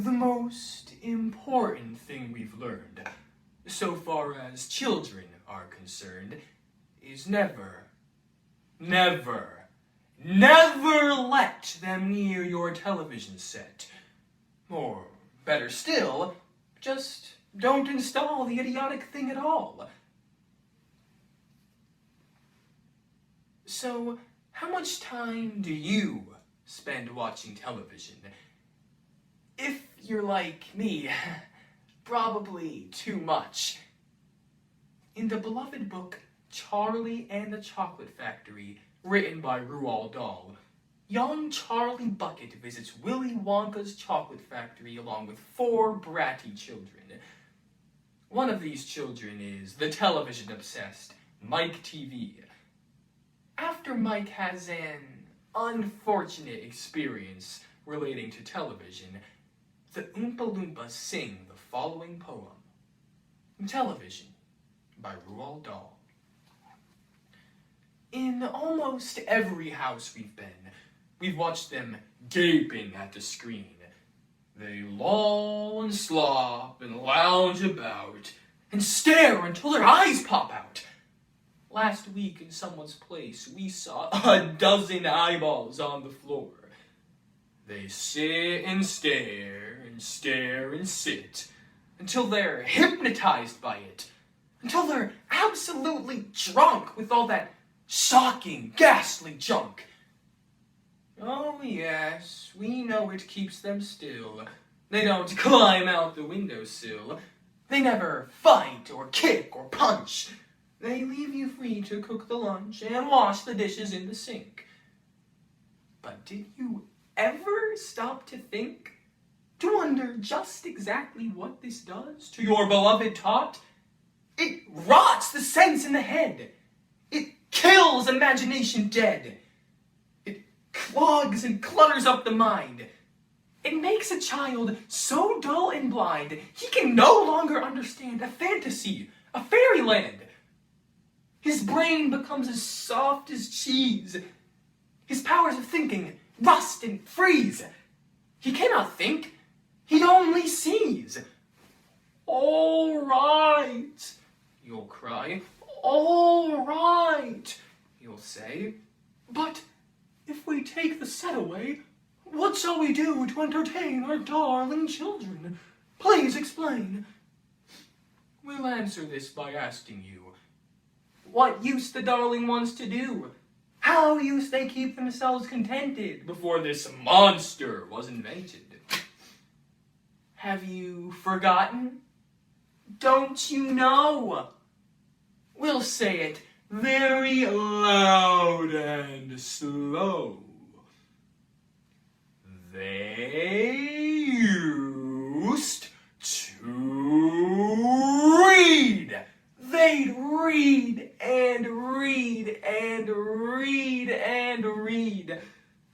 the most important thing we've learned, so far as children are concerned, is never let them near your television set. Or, better still, just don't install the idiotic thing at all. So, how much time do you spend watching television? If you're like me, probably too much. In the beloved book Charlie and the Chocolate Factory, written by Roald Dahl, young Charlie Bucket visits Willy Wonka's chocolate factory along with 4 bratty children. One of these children is the television-obsessed Mike TV. After Mike has an unfortunate experience relating to television, the Oompa Loompas sing the following poem. Television, by Roald Dahl. In almost every house we've been, we've watched them gaping at the screen. They loll and slop and lounge about and stare until their eyes pop out. Last week in someone's place, we saw a dozen eyeballs on the floor. They sit and stare and stare and sit until they're hypnotized by it, until they're absolutely drunk with all that shocking, ghastly junk. Oh yes, we know it keeps them still. They don't climb out the windowsill. They never fight or kick or punch. They leave you free to cook the lunch and wash the dishes in the sink. But did you ever stop to think, to wonder just exactly what this does to your beloved tot? It rots the sense in the head. It kills imagination dead. It clogs and clutters up the mind. It makes a child so dull and blind he can no longer understand a fantasy, a fairyland. His brain becomes as soft as cheese. His powers of thinking rust and freeze. He cannot think. He only sees. All right, you'll cry. All right, you'll say. But if we take the set away, what shall we do to entertain our darling children? Please explain. We'll answer this by asking you, what use the darling ones to do? How used they keep themselves contented before this monster was invented? Have you forgotten? Don't you know? We'll say it very loud and slow. They used to read. They'd read and read and read and read,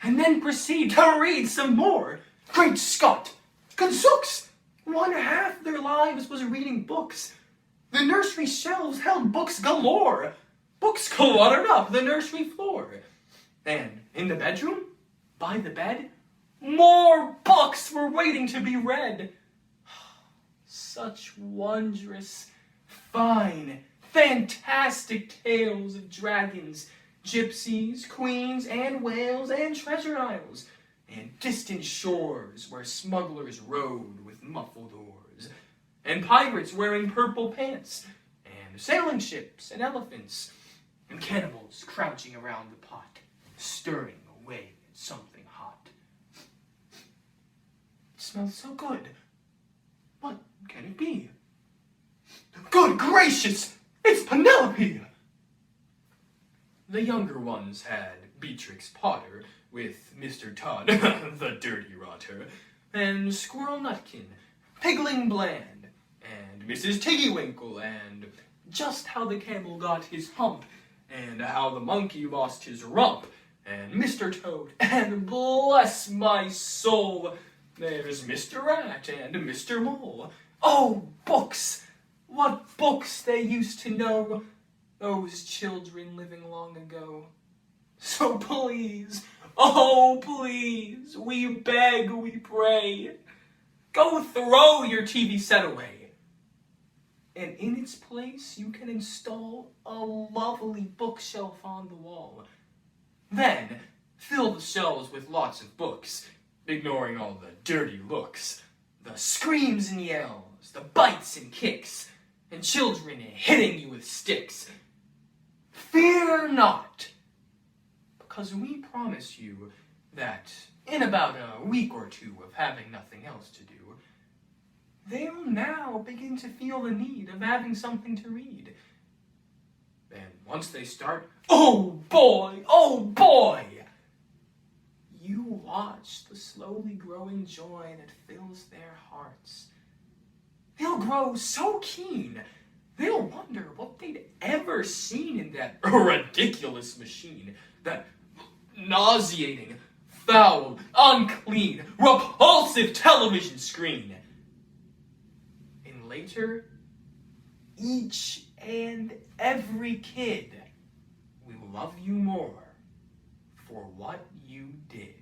and then proceed to read some more. Great Scott! Gadzooks! 1/2 their lives was reading books. The nursery shelves held books galore. Books cluttered up the nursery floor. And in the bedroom, by the bed, more books were waiting to be read. Such wondrous, fine, fantastic tales of dragons, gypsies, queens, and whales, and treasure isles, and distant shores where smugglers rode with muffled oars, and pirates wearing purple pants, and sailing ships and elephants, and cannibals crouching around the pot, stirring away at something hot. It smells so good. What can it be? Good gracious! It's Penelope! The younger ones had Beatrix Potter with Mr. Todd, the dirty rotter, and Squirrel Nutkin, Pigling Bland, and Mrs. Tiggywinkle, and Just How the Camel Got His Hump, and How the Monkey Lost His Rump, and Mr. Toad, and bless my soul, there's Mr. Rat and Mr. Mole. Oh, books! What books they used to know, those children living long ago. So please, oh please, we beg, we pray, Go throw your TV set away. And in its place, you can install a lovely bookshelf on the wall. Then, fill the shelves with lots of books, ignoring all the dirty looks, the screams and yells, the bites and kicks, and children hitting you with sticks. Fear not, because we promise you that in about a week or two of having nothing else to do, they'll now begin to feel the need of having something to read. And once they start, oh boy, you watch the slowly growing joy that fills their hearts. They'll grow so keen, they'll wonder what they'd ever seen in that ridiculous machine, that nauseating, foul, unclean, repulsive television screen. And later, each and every kid will love you more for what you did.